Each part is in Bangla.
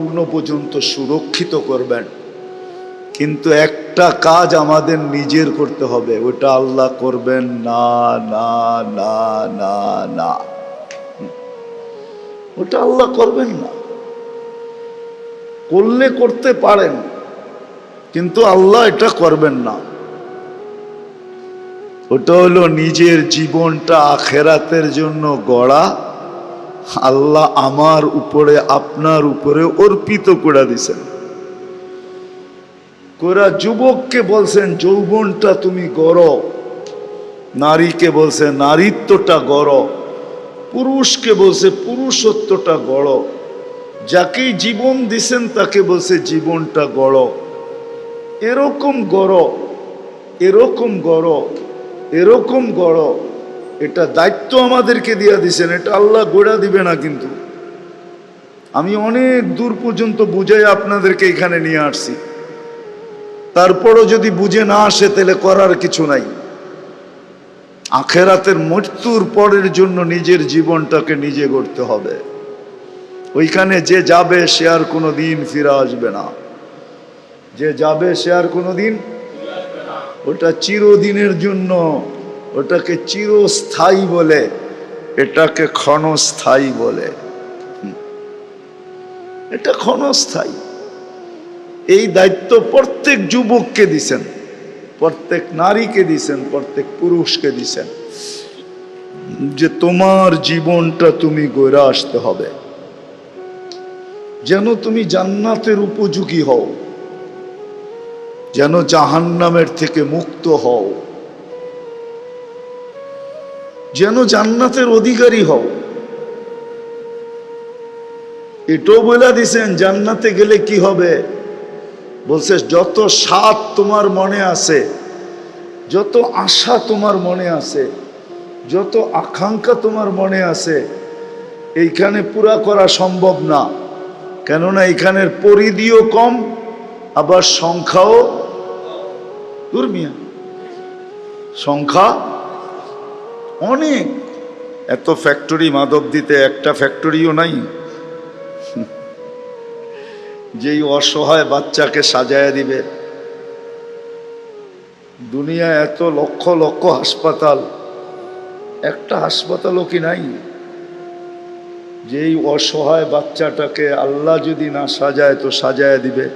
পূর্ণ পর্যন্ত সুরক্ষিত করবেন, কিন্তু একটা কাজ আমাদের নিজের করতে হবে, ওটা আল্লাহ করবেন না না না না না, ওটা আল্লাহ করবেন না। করলে করতে পারেন, কিন্তু আল্লাহ এটা করবেন না। ওটা হলো নিজের জীবনটা আখেরাতের জন্য গড়া, আল্লাহ আমার উপরে আপনার উপরে অর্পিত করে দিছেন। কোরা যুবককে বলছেন যৌবনটা তুমি গড়ো, নারীকে বলছে নারীত্বটা গড়ো, পুরুষকে বলছে পুরুষত্বটা গড়ো, যাকেই জীবন দিছেন তাকে বলছে জীবনটা গড়ো। এরকম গড়ো, এরকম গড়ো, এরকম গড়ো, এটা দায়িত্ব আমাদেরকে দিয়ে দিছেন। এটা আল্লাহ গড়া দিবে না। কিন্তু আমি অনেক দূর পর্যন্ত বুঝাই আপনাদেরকে এখানে নিয়ে আসছি, তারপরও যদি বুঝে না আসে তাহলে করার কিছু নাই। আখেরাতের মৃত্যুর পরের জন্য নিজের জীবনটাকে নিজে গড়তে হবে। ওইখানে যে যাবে সে আর কোনো দিন ফিরে আসবে না। যে যাবে সে আর কোনো দিন, ওটা চিরদিনের জন্য, ওটাকে চিরস্থায়ী বলে, এটাকে ক্ষণস্থায়ী বলে। এটা ক্ষণস্থায়ী। এই দায়িত্ব প্রত্যেক যুবককে দিছেন, প্রত্যেক নারীকে দিছেন, প্রত্যেক পুরুষকে দিছেন, যে তোমার জীবনটা তুমি গড়ে আসতে হবে যেন তুমি জান্নাতের উপযোগী হও, যেন জাহান্নামের থেকে মুক্ত হও, যেন জান্নাতের অধিকারী হও। এটাও বলে দিছেন জান্নাতে গেলে কি হবে। বলছে যত স্বাদ তোমার মনে আছে, যত আশা তোমার মনে আছে, যত আকাঙ্ক্ষা তোমার মনে আছে, এইখানে পুরা করা সম্ভব না। কেননা এখানের পরিধিও কম, আবার সংখ্যাও দুর্মিয়া, সংখ্যা অনেক। এত ফ্যাক্টরি মাধব দিতে একটা ফ্যাক্টরিও নাই। যেই অসহায় বাচ্চাকে সাজায় দিবে। দুনিয়ায় এত লক্ষ লক্ষ হাসপাতাল, একটা হাসপাতালও কি নাই? যেই অসহায় বাচ্চাটাকে আল্লাহ যদি না সাজায় তো সাজায় দিবে।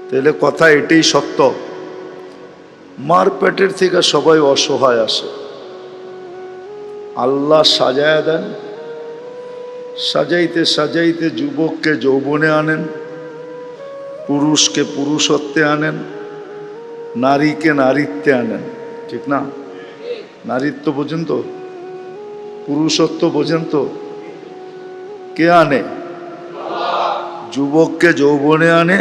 তাহলে কথা এটাই সত্য, মার পেটের থেকে সবাই অসহায় আসে, আল্লাহ সাজায় দেন। সাজাইতে সাজাইতে যুবককে যৌবনে আনেন, পুরুষকে পুরুষত্বে আনেন, নারীকে নারীত্বে আনেন। ঠিক না? নারীত্ব বোঝেন তো, পুরুষত্ব বোঝেন তো? কে আনে? যুবককে যৌবনে আনে,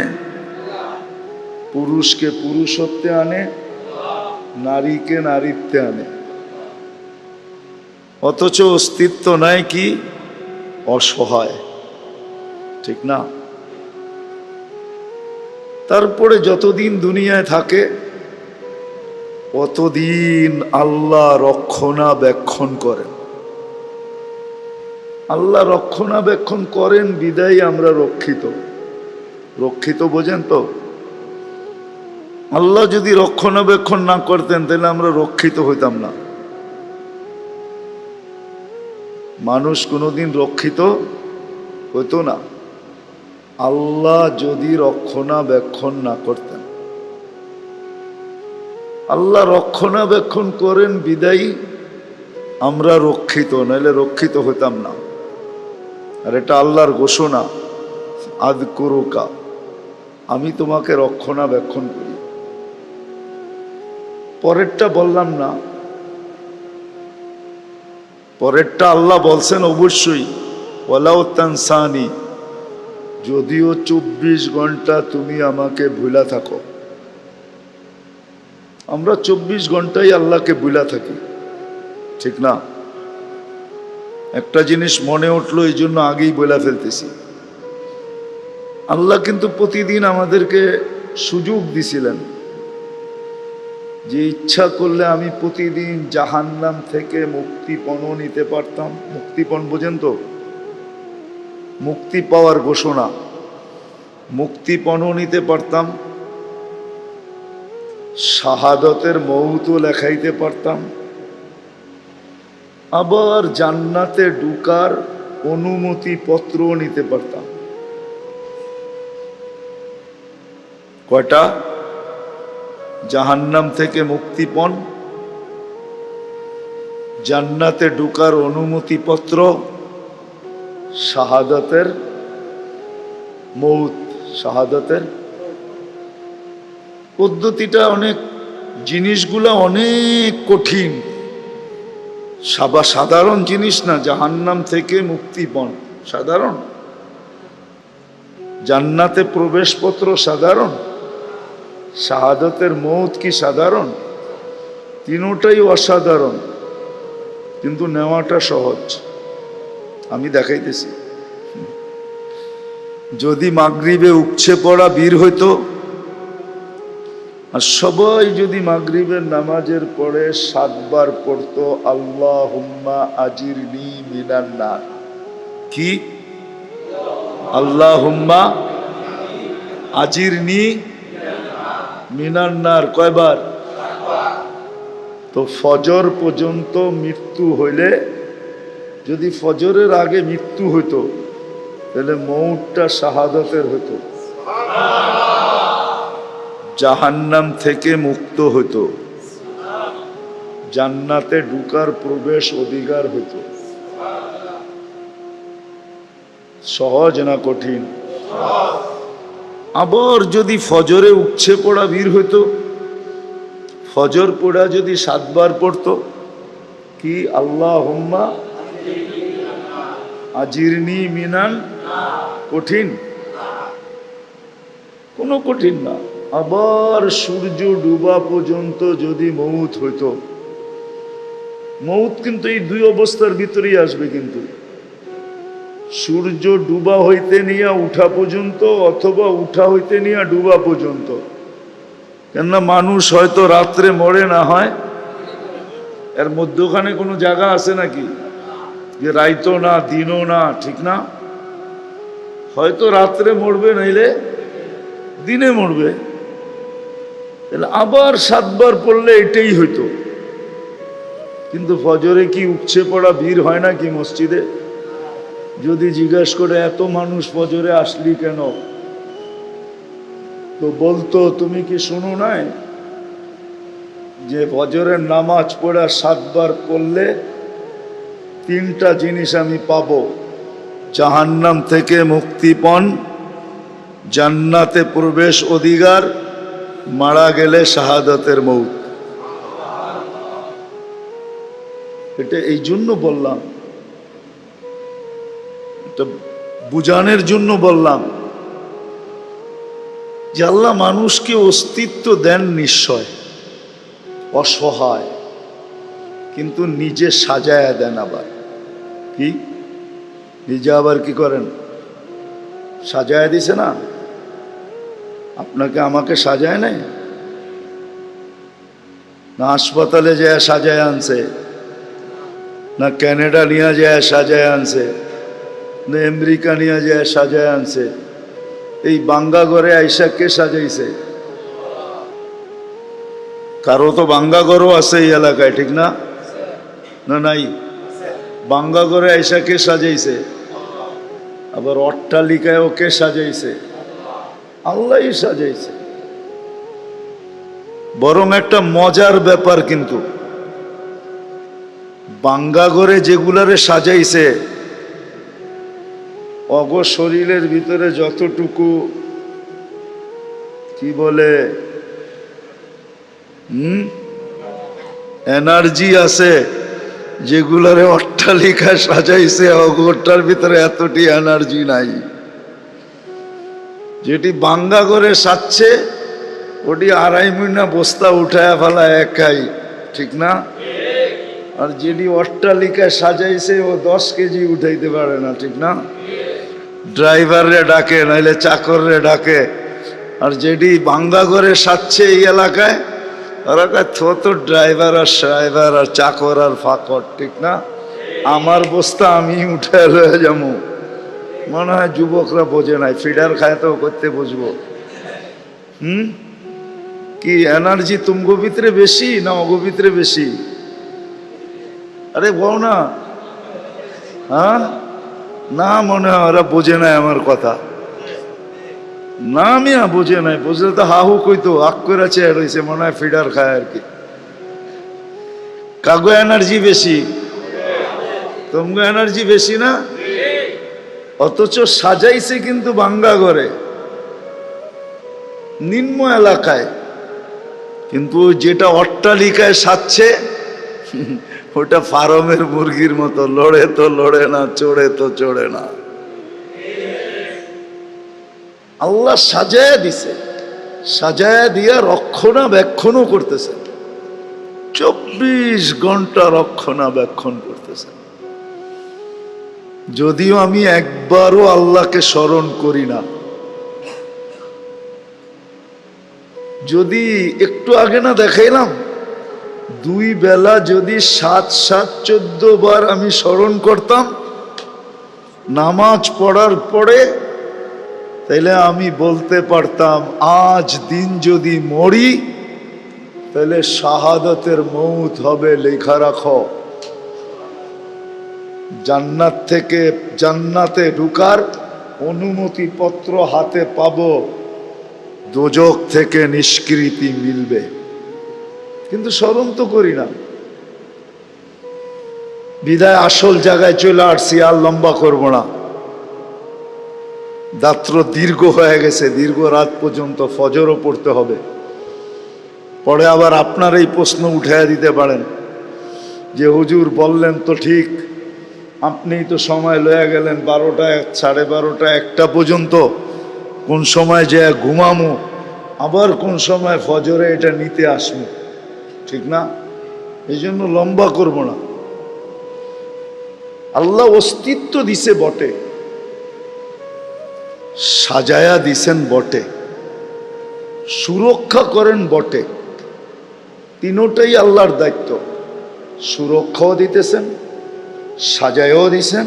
পুরুষকে পুরুষত্বে আনে, নারীকে নারীত্বে আনে। অথচ অস্তিত্ব নাই কি? অসহায়। ঠিক না? তারপরে যতদিন দুনিয়ায় থাকে অতদিন আল্লাহ রক্ষণাবেক্ষণ করেন। আল্লাহ রক্ষণাবেক্ষণ করেন বিদায় আমরা রক্ষিত। রক্ষিত বোঝেন তো? আল্লাহ যদি রক্ষণাবেক্ষণ না করতেন তাহলে আমরা রক্ষিত হইতাম না। মানুষ কোনোদিন রক্ষিত হতো না আল্লাহ যদি রক্ষণাবেক্ষণ না করতেন। আল্লাহ রক্ষণাবেক্ষণ করেন বিদায়ী আমরা রক্ষিত, নাহলে রক্ষিত হইতাম না। আর এটা আল্লাহর ঘোষণা, আযকুরুকা, আমি তোমাকে রক্ষণাবেক্ষণ করি। পরেরটা বললাম না, পরেরটা আল্লাহ বলছেন অবশ্যই, ওয়ালাউ তানসানি, যদিও 24 ঘন্টা তুমি আমাকে ভুলা থাকো। আমরা 24 ঘন্টাই আল্লাহকে ভুলা থাকি। ঠিক না? একটা জিনিস মনে উঠলো এই জন্য আগেই বলে ফেলতেছি। আল্লাহ কিন্তু প্রতিদিন আমাদেরকে সুযোগ দিছিলেন যে ইচ্ছা করলে আমি প্রতিদিন জাহান্নাম থেকে মুক্তিপণ নিতে পারতাম। মুক্তিপণ বোঝেন তো? মুক্তি পাওয়ার ঘোষণা, মুক্তিপণও নিতে পারতাম, শাহাদতের মৌতও লেখাইতে পারতাম, আবার জান্নাতে ঢুকার অনুমতি পত্রও নিতে পারতাম। কয়টা? জাহান্নাম থেকে মুক্তিপণ, জান্নাতে ঢুকার অনুমতি পত্র, শাহাদাতের মৌত। শাহাদাতের পদ্ধতিটা অনেক, জিনিসগুলা অনেক কঠিন, সাধারণ জিনিস না। জাহান্নাম থেকে মুক্তিপণ সাধারণ, জান্নাতে প্রবেশপত্র সাধারণ, শাহাদাতের মৌত কি সাধারণ? তিনটাই অসাধারণ, কিন্তু নেওয়াটা সহজ। আমি দেখাইতেছি। যদি মাগরিবে উপচে পড়া বীর হইতো, আর সবাই যদি মাগরিবের নামাজের পরে 7 বার পড়তো আল্লাহুম্মা আজিরনি মিনান নার। কি? আল্লাহুম্মা আজিরনি মিনান নার। কয়বার? তো ফজর পর্যন্ত মৃত্যু হইলে, যদি ফজরের আগে মৃত্যু হইতো তাহলে মৌতটা শাহাদাতের হইতো, জাহান্নাম থেকে মুক্ত হইতো, জান্নাতে ঢুকার প্রবেশ অধিকার হইতো। সহজ না কঠিন? আবার যদি ফজরে উপচে পড়া বীর হইতো, ফজর পড়া যদি 7 বার পড়তো, কি? আল্লাহুম্মা আজিরনি মিনান। কঠিন? কোনো কঠিন না। আবার সূর্য ডুবা পর্যন্ত যদি মৌত হইতো, মৌত কিন্তু এই 2 অবস্থার ভিতরেই আসবে, কিন্তু সূর্য ডুবা হইতে নিয়ে উঠা পর্যন্ত, অথবা উঠা হইতে নিয়ে ডুবা পর্যন্ত। কেননা মানুষ হয়তো রাত্রে মরে, না হয় এর মধ্যখানে কোনো জায়গা আছে নাকি যে রাইতো না দিনও না? ঠিক না? হয়তো রাত্রে মরবে, নাইলে দিনে মরবে। তাহলে আবার 7 বার পড়লে এটাই হইতো। কিন্তু ফজরে কি উপচে পড়া ভিড় হয় না কি মসজিদে? যদি জিজ্ঞেস করে এত মানুষ ফজরে আসলি কেন, তো বলতো তুমি কি শুনো নাই যে ফজরের নামাজ পড়া 7 বার পড়লে 3টা জিনিস আমি পাবো: জাহান্নাম থেকে মুক্তিপণ, জান্নাতে প্রবেশ অধিকার, মারা গেলে শাহাদাতের মৌত। এটা এই জন্য বললাম, এটা বুঝানোর জন্য বললাম যে আল্লাহ মানুষকে অস্তিত্ব দেন নিশ্চয়, অসহায়, কিন্তু নিজে সাজায়া দেন। আবার কি? নিজে আবার কি করেন? সাজায়া দিছে না? আপনাকে আমাকে সাজায় নাই না? হাসপাতালে যায় সাজায় আনছে, না ক্যানাডা নিয়ে যায় সাজায় আনছে, না আমেরিকা নিয়ে যায় সাজায় আনছে? এই বাঙ্গা ঘরে আইসা কে সাজাইছে? কারো তো বাঙ্গা ঘরও আছে এই এলাকায়, ঠিক না? না নাই? বাঙ্গা ঘরে আইসা কে সাজাইছে? আবার অট্টালিকায়ও কে সাজাইছে? আল্লাহই সাজাইছে। বরং একটা মজার ব্যাপার, কিন্তু বাঙ্গা ঘরে যেগুলারে সাজাইছে, অগ শরীরের ভিতরে যতটুকু কি বলে এনার্জি আছে, যেগুলারে অট্টালিকা সাজাইছে, অগরটার ভিতরে এতটি এনার্জি নাই। যেটি বাঙ্গা করে সাজছে ওটি 2.5 মহিনা বস্তা উঠায় ফেলা একাই, ঠিক না? আর যেটি অট্টালিকা সাজাইছে ও 10 কেজি উঠাইতে পারে না, ঠিক না? ড্রাইভাররে ডাকে, নাইলে চাকররে ডাকে। আর যেটি বাঙ্গা করে সাজছে এই এলাকায়, ওরা কয় তো ড্রাইভার আর চাকর আর ফাকর, ঠিক না? আমার বস্তা আমি উঠে লয়ে যাবো। মনে হয় যুবকরা বোঝে নাই, ফিডার খায় তো করতে বুঝবো। কি এনার্জি তুমগো ভিতরে বেশি না অগো ভিতরে বেশি? আরে বল না। হ্যাঁ, না মনে হয় ওরা বোঝে নাই আমার কথা। না মিয়া বোঝে নাই, বুঝলে তো হাহু কইতো আক করে চেয়ে রয়েছে, মনে হয় ফিডার খায় আর কি। কাগো এনার্জি বেশি, তুমগো এনার্জি বেশি না? অথচ সাজাইছে কিন্তু বাঙ্গা ঘরে, নিম্ন এলাকায়, কিন্তু যেটা অট্টালিকায় সাজছে ওটা ফার্মের মুরগির মতো, লড়ে তো লড়ে না, চড়ে তো চড়ে না। আল্লাহ সাজায়া দিছে, সাজায়া দিয়া রক্ষণাবেক্ষণও করতেছেন, 24 ঘন্টা রক্ষণাবেক্ষণ করতেছেন। যদিও আমি একবারও আল্লাহকে স্মরণ করি না, যদি একটু আগে না দেখাইলাম, 2 বেলা যদি 7-7-14 বার আমি স্মরণ করতাম নামাজ পড়ার পরে, তাইলে আমি বলতে পারতাম আজ দিন যদি মরি তাহলে শাহাদাতের মৌত হবে, লেখা রাখো। জান্নাত থেকে জান্নাতে ঢুকার অনুমতি পত্র হাতে পাবো, দোজখ থেকে নিষ্কৃতি মিলবে, কিন্তু স্মরণ তো করি না। বিদায় আসল জায়গায় চলে আসছি, আর লম্বা করব না। রাত্র দীর্ঘ হয়ে গেছে, দীর্ঘ রাত পর্যন্ত, ফজরও পড়তে হবে। পরে আবার আপনার এই প্রশ্ন উঠাইয়া দিতে পারেন যে হুজুর বললেন তো ঠিক, আপনিই তো সময় লয়ে গেলেন 12টা 12:30 1টা পর্যন্ত, কোন সময় যে ঘুমামো, আবার কোন সময় ফজরে এটা নিতে আসবো, ঠিক না? এই জন্য লম্বা করব না। আল্লাহ অস্তিত্ব দিছে বটে, সাজায়া দিছেন বটে, সুরক্ষা করেন বটে, তিনোটাই আল্লাহর দায়িত্ব। সুরক্ষাও দিতেছেন, সাজায়ও দিছেন,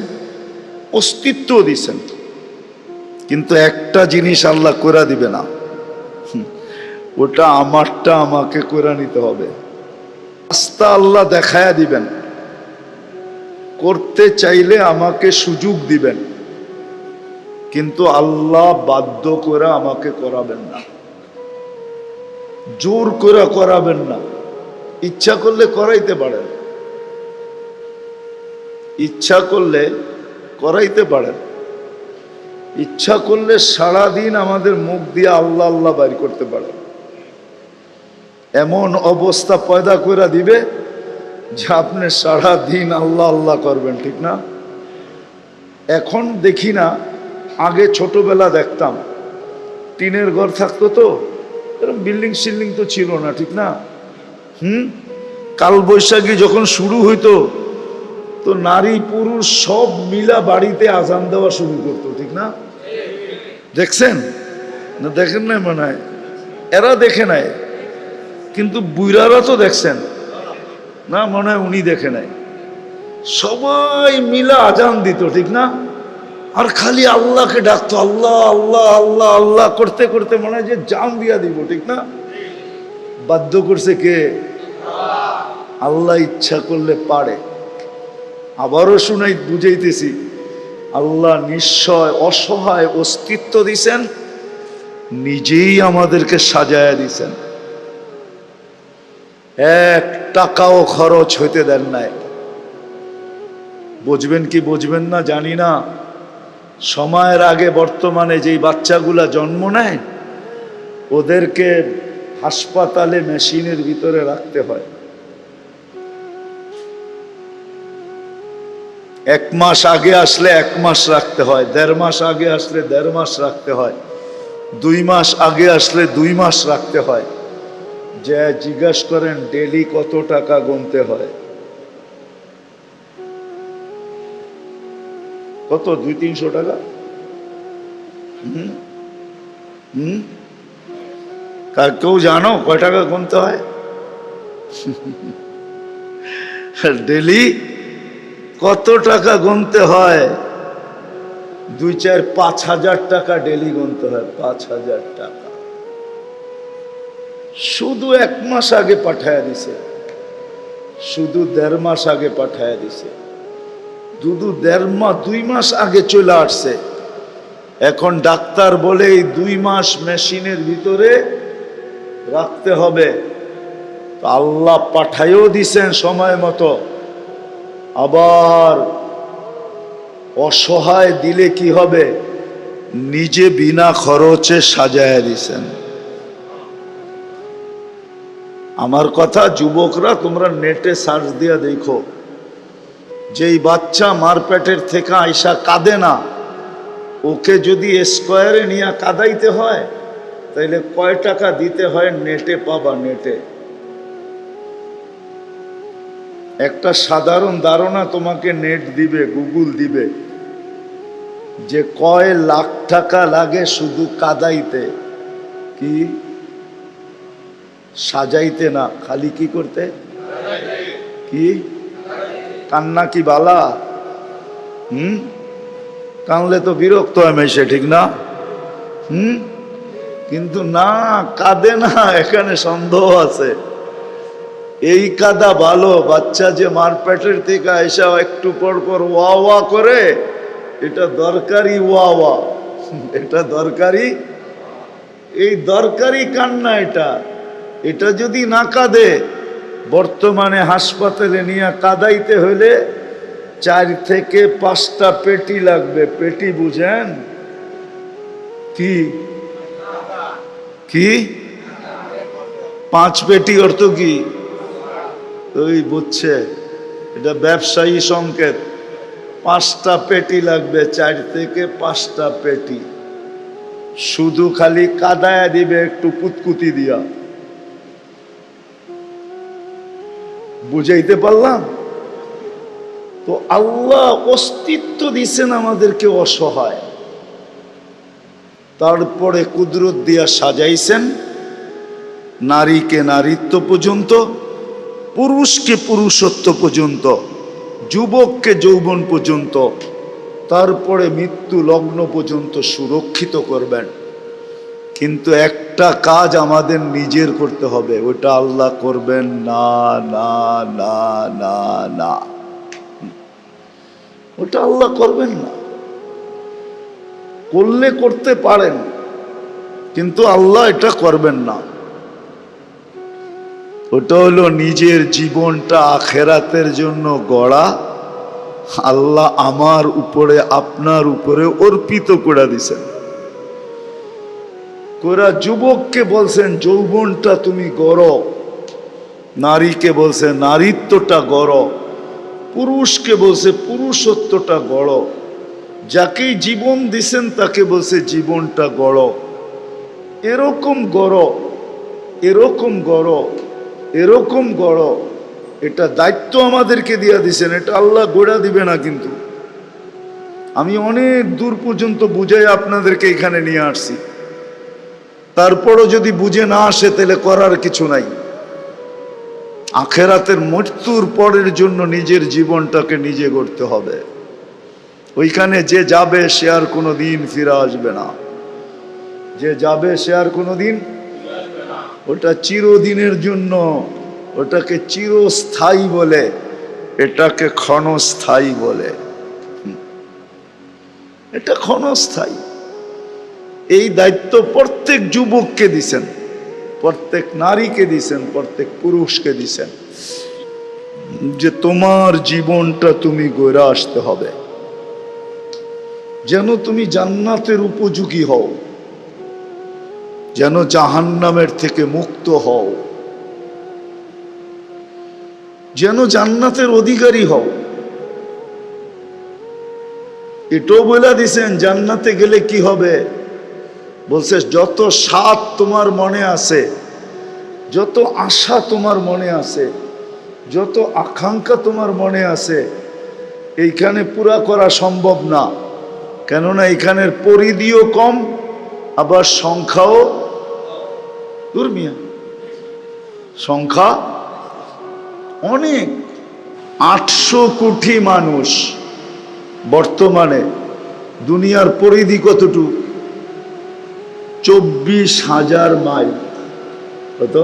অস্তিত্বও দিছেন। কিন্তু একটা জিনিস আল্লাহ করে দিবে না, ওটা আমারটা আমাকে করে নিতে হবে। রাস্তা আল্লাহ দেখায়া দিবেন, করতে চাইলে আমাকে সুযোগ দিবেন, কিন্তু আল্লাহ বাধ্য করে আমাকে করাবেন না, জোর করে করাবেন না। ইচ্ছা করলে করাইতে পারেন, ইচ্ছা করলে করাইতে পারেন, ইচ্ছা করলে সারাদিন আমাদের মুখ দিয়ে আল্লাহ আল্লাহ বাইর করতে পারেন। এমন অবস্থা পয়দা করে দিবে যে আপনি সারাদিন আল্লাহ আল্লাহ করবেন, ঠিক না? এখন দেখি না, আগে ছোটবেলা দেখতাম, টিনের ঘর থাকতো তো, এরকম বিল্ডিং শিল্ডিং তো ছিল না, ঠিক না? কাল বৈশাখী যখন শুরু হইতো তো নারী পুরুষ সব মিলা বাড়িতে আজান দেওয়া শুরু করতো, ঠিক না? দেখছেন না? দেখেন নাই মনে হয়, এরা দেখে নাই, কিন্তু বুইরারা তো দেখছেন না, মনে হয় উনি দেখে নাই। সবাই মিলা আজান দিত, ঠিক না? আর খালি আল্লাহকে ডাকতো, আল্লাহ আল্লাহ আল্লাহ আল্লাহ করতে করতে মনে হয় যে জান দিয়া দিব, ঠিক না? বাধ্য করছে কে? আল্লাহ ইচ্ছা করলে পারে। আবারও শুনাই বুঝাইতেছি, আল্লাহ নিশ্চয় অসহায় অস্তিত্ব দিছেন, নিজেই আমাদেরকে সাজায়া দিছেন, 1 টাকাও খরচ হইতে দেন নাই। বুঝবেন কি বুঝবেন না জানি না, সময়ের আগে বর্তমানে যেই বাচ্চাগুলা জন্ম নেয় ওদেরকে হাসপাতালে মেশিনের ভিতরে রাখতে হয়, 1 মাস আগে আসলে 1 মাস রাখতে হয়, 1.5 মাস আগে আসলে 1.5 মাস রাখতে হয়, 2 মাস আগে আসলে 2 মাস রাখতে হয়। যে জিজ্ঞাসা করেন ডেলি কত টাকা গুনতে হয়? কত? 200-300 টাকা। কেউ জানো কয় টাকা গুনতে হয়? ডেলি কত টাকা গুনতে হয়? 2, 4, 5,000 টাকা ডেলি গুনতে হয়, 5,000 টাকা। শুধু 1 মাস আগে পাঠায় দিছে, শুধু 1.5 মাস আগে পাঠায় দিছে, শুধু 2 মাস আগে চলে আসছে। এখন ডাক্তার বলে এই 2 মাস মেশিনের ভিতরে রাখতে হবে। আল্লাহ পাঠাইও দিছেন সময় মতো, আবার অসহায় দিলে কি হবে, নিজে বিনা খরচে সাজায় দিছেন। আমার কথা যুবকরা, তোমরা নেটে সার্চ দিয়া দেখো, যেই বাচ্চা মার পেটের থেকে আইসা কাঁদে না, ওকে যদি স্কোয়ারে নিয়ে কাঁদাইতে হয় তাইলে কয় টাকা দিতে হয় নেটে পাবা। নেটে একটা সাধারণ ধারণা তোমাকে নেট দিবে, গুগল দিবে, যে কয় লাখ টাকা লাগে শুধু কাঁদাইতে, কি সাজাইতে না, খালি কি করতে, কি কান্না কি বালা? কানলে তো বিরক্ত হয় মেশে, ঠিক না? কিন্তু না, কাঁদে না, এখানে সন্দেহ আছে। এই কাদা ভালো, বাচ্চা যে মার পেটের থেকে এসে একটু পর পর ওয়া ওয়া করে, এটা দরকারি ওয়া ওয়া, এটা দরকারি, এই দরকারি কান্না। এটা যদি না কাঁদে, বর্তমানে হাসপাতালে নিয়ে কাঁদাইতে হইলে 4 থেকে 5টা পেটি লাগবে। পেটি বুঝেন কি? কি 5 পেটি অর্থ কি? ওই বুঝছে, এটা ব্যবসায়ী সংকেত। 5টা পেটি লাগবে, 4 থেকে 5টা পেটি। শুধু খালি কাদায়া দিবে একটু কুতকুতি দিয়া। বুঝাইতে পারলাম তো? আল্লাহ অস্তিত্ব দিছেন আমাদেরকে অসহায়, তারপরে কুদরত দিয়া সাজাইছেন নারীকে নারীত্ব পর্যন্ত, পুরুষকে পুরুষত্ব পর্যন্ত, যুবককে যৌবন পর্যন্ত, তারপরে মৃত্যু লগ্ন পর্যন্ত সুরক্ষিত করবেন। কিন্তু একটা কাজ আমাদের নিজের করতে হবে, ওটা আল্লাহ করবেন না, না, না, না, না, ওটা আল্লাহ করবেন না। করলে করতে পারেন, কিন্তু আল্লাহ এটা করবেন না। ওটা হলো নিজের জীবনটা আখেরাতের জন্য গড়া, আল্লাহ আমার উপরে আপনার উপরে অর্পিত করে দিছেন। কোরা যুবককে বলছেন যৌবনটা তুমি গড়ো, নারীকে বলছে নারীত্বটা গড়ো, পুরুষকে বলছে পুরুষত্বটা গড়ো, যাকেই জীবন দিছেন তাকে বলছে জীবনটা গড়ো। এরকম গড়ো, এরকম গড়ো, এরকম গড়ো। এটা দায়িত্ব আমাদেরকে দিয়ে দিছেন, এটা আল্লাহ গড়া দিবে না। কিন্তু আমি অনেক দূর পর্যন্ত বুঝাই আপনাদেরকে এখানে নিয়ে আসছি, তারপরও যদি বুঝে না আসে তাহলে করার কিছু নাই। আখেরাতের মৃত্যুর পরের জন্য নিজের জীবনটাকে নিজে গড়তে হবে। ওইখানে যে যাবে সে আর কোনো দিন ফিরে আসবে না, যে যাবে সে আর কোনো দিন, ওটা চিরদিনের জন্য, ওটাকে চিরস্থায়ী বলে, এটাকে ক্ষণস্থায়ী বলে। এটা ক্ষণস্থায়ী। এই দায়িত্ব প্রত্যেক যুবককে দিছেন, প্রত্যেক নারীকে দিছেন, প্রত্যেক পুরুষকে দিছেন, যে তোমার জীবনটা তুমি গড়ে আসতে হবে যেন তুমি জান্নাতের উপযোগী হও, যেন জাহান্নামের থেকে মুক্ত হও, যেন জান্নাতের অধিকারী হও। এটাও বলে দিছেন জান্নাতে গেলে কি হবে। বলছে যত স্বাদ তোমার মনে আছে, যত আশা তোমার মনে আছে, যত আকাঙ্ক্ষা তোমার মনে আছে, এইখানে পুরা করা সম্ভব না। কেননা এখানের পরিধিও কম, আবার সংখ্যাও দুর্মিয়া, সংখ্যা অনেক। 800 কোটি মানুষ বর্তমানে, দুনিয়ার পরিধি কতটুকু? 24,000 মাইল। কত?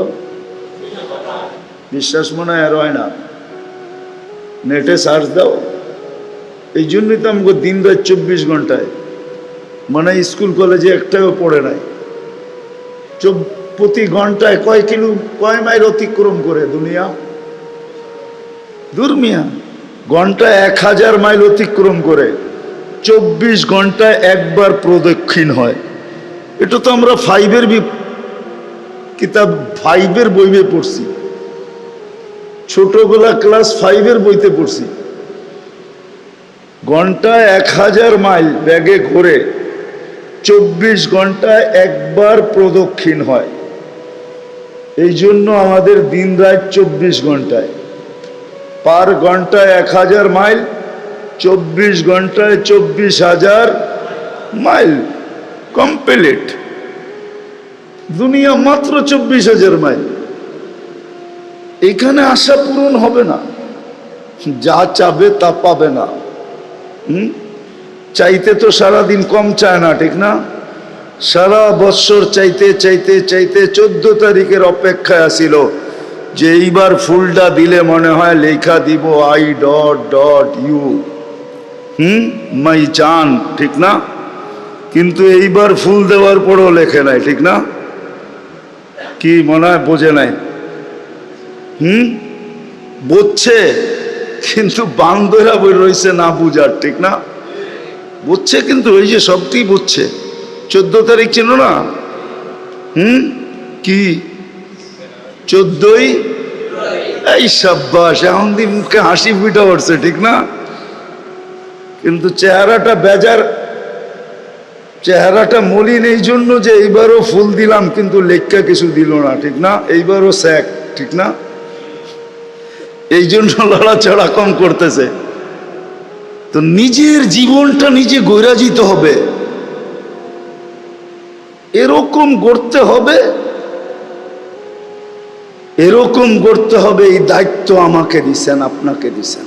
বিশ্বাস মনে হয় আর হয় না, নেটে সার্চ দাও। এই জন্যই তো আমাকে দিন রাত 24 ঘন্টায়, মানে স্কুল কলেজে একটাও পড়ে নাই। প্রতি ঘন্টায় কয় মাইল অতিক্রম করে দুনিয়া? দুর্মিয়া ঘন্টায় 1000 মাইল অতিক্রম করে, 24 ঘন্টায় একবার প্রদক্ষিণ হয়। এটা তো আমরা কিতাব 5-এর বইয়ে পড়ছি, ছোটবেলা ক্লাস 5-এর বইতে পড়ছি। ঘন্টায় 1000 মাইল ব্যাগে ঘুরে 24 ঘন্টায় একবার প্রদক্ষিণ হয়। এই জন্য আমাদের দিন রাত 24 ঘন্টায়, পার ঘন্টায় 1000 মাইল, 24 ঘন্টায় 24,000 মাইল কমপ্লিট। দুনিয়া মাত্র 24,000 মাইল। এখানে আশা পূরণ হবে না, যা চাবে তা পাবে না। চাইতে তো সারাদিন কম চায় না, ঠিক না? সারা বৎসর চাইতে চাইতে চাইতে 14 তারিখের অপেক্ষায় আসিল যে এইবার ফুলটা দিলে মনে হয় লেখা দিব I.U মাই চান, ঠিক না? কিন্তু এইবার ফুল দেওয়ার পরও লেখে নাই, ঠিক না? কি মনে হয় বোঝে নাই? বুঝছে, কিন্তু বান্দরা বই রয়েছে না বুঝার, ঠিক না? বুঝছে কিন্তু ওই যে সবটি বুঝছে। 14 তারিখ ছিল না? কি 14ই? এই সাব্বাস, এখন দিন মুখে হাসি ফুটা উঠছে, ঠিক না? কিন্তু চেহারাটা বেজার, চেহারাটা মলিন এই জন্য যে এইবারও ফুল দিলাম কিন্তু লেখা কিছু দিল না, ঠিক না? এইবারও স্যাক, ঠিক না? এই জন্য লড়াচড়া কম করতেছে। তো নিজের জীবনটা নিজে গড়ে যেতে হবে, এরকম গড়তে হবে, এরকম গড়তে হবে। এই দায়িত্ব আমাকে দিছেন, আপনাকে দিছেন।